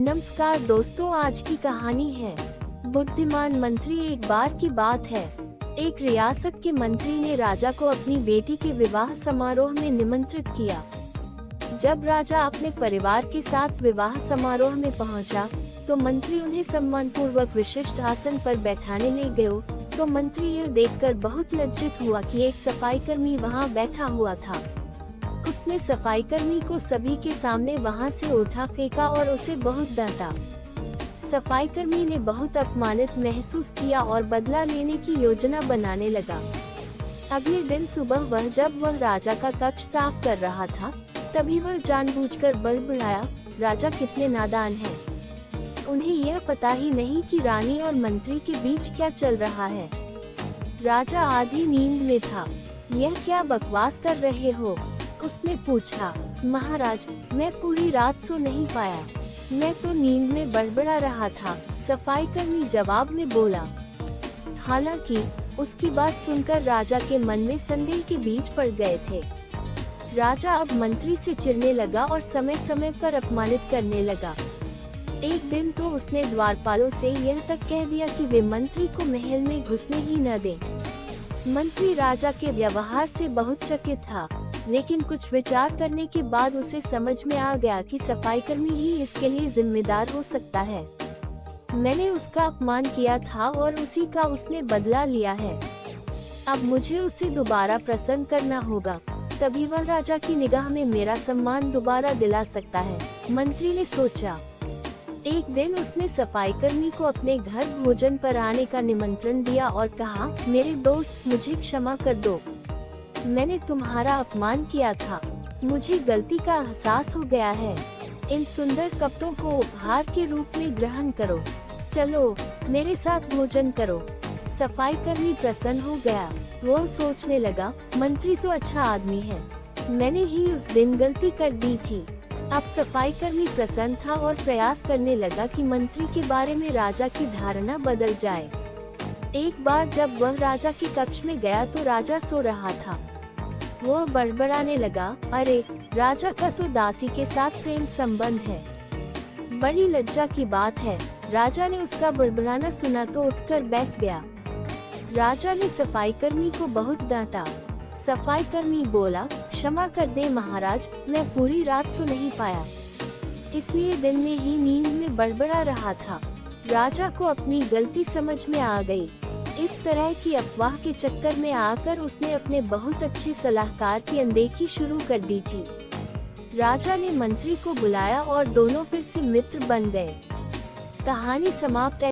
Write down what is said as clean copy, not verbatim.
नमस्कार दोस्तों, आज की कहानी है बुद्धिमान मंत्री। एक बार की बात है, एक रियासत के मंत्री ने राजा को अपनी बेटी के विवाह समारोह में निमंत्रित किया। जब राजा अपने परिवार के साथ विवाह समारोह में पहुंचा, तो मंत्री उन्हें सम्मानपूर्वक विशिष्ट आसन पर बैठाने ले गए। तो मंत्री यह देखकर बहुत लज्जित हुआ कि एक सफाईकर्मी वहां बैठा हुआ था। उसने सफाईकर्मी को सभी के सामने वहां से उठा फेंका और उसे बहुत डांटा। सफाईकर्मी ने बहुत अपमानित महसूस किया और बदला लेने की योजना बनाने लगा। अगले दिन सुबह जब वह राजा का कक्ष साफ कर रहा था, तभी वह जानबूझकर बड़बड़ाया, राजा कितने नादान हैं। उन्हें यह पता ही नहीं कि रानी और मंत्री के बीच क्या चल रहा है। राजा आधी नींद में था। यह क्या बकवास कर रहे हो? उसने पूछा। महाराज, मैं पूरी रात सो नहीं पाया, मैं तो नींद में बड़बड़ा रहा था, सफाईकर्मी जवाब में बोला। हालांकि उसकी बात सुनकर राजा के मन में संदेह के बीज पड़ गए थे। राजा अब मंत्री से चिढ़ने लगा और समय समय पर अपमानित करने लगा। एक दिन तो उसने द्वारपालों से यह तक कह दिया कि वे मंत्री को महल में घुसने ही न दें। मंत्री राजा के व्यवहार से बहुत चकित था, लेकिन कुछ विचार करने के बाद उसे समझ में आ गया कि सफाईकर्मी ही इसके लिए जिम्मेदार हो सकता है। मैंने उसका अपमान किया था और उसी का उसने बदला लिया है। अब मुझे उसे दोबारा प्रसन्न करना होगा, तभी वह राजा की निगाह में मेरा सम्मान दोबारा दिला सकता है, मंत्री ने सोचा। एक दिन उसने सफाईकर्मी को अपने घर भोजन पर आने का निमंत्रण दिया और कहा, मेरे दोस्त, मुझे क्षमा कर दो, मैंने तुम्हारा अपमान किया था, मुझे गलती का एहसास हो गया है। इन सुंदर कपड़ों को उपहार के रूप में ग्रहण करो, चलो मेरे साथ भोजन करो। सफाईकर्मी प्रसन्न हो गया। वो सोचने लगा, मंत्री तो अच्छा आदमी है, मैंने ही उस दिन गलती कर दी थी। अब सफाईकर्मी प्रसन्न था और प्रयास करने लगा कि मंत्री के बारे में राजा की धारणा बदल जाए। एक बार जब वह राजा के कक्ष में गया तो राजा सो रहा था। वह बड़बड़ाने लगा, अरे, राजा का तो दासी के साथ प्रेम संबंध है। बड़ी लज्जा की बात है। राजा ने उसका बड़बड़ाना सुना तो उठकर बैठ गया। राजा ने सफाईकर्मी को बहुत डांटा। सफाईकर्मी बोला, क्षमा कर दे महाराज, मैं पूरी रात सो नहीं पाया, इसलिए दिन में ही नींद में बड़बड़ा रहा था। राजा को अपनी गलती समझ में आ गई। इस तरह की अफवाह के चक्कर में आकर उसने अपने बहुत अच्छे सलाहकार की अनदेखी शुरू कर दी थी। राजा ने मंत्री को बुलाया और दोनों फिर से मित्र बन गए। कहानी समाप्त।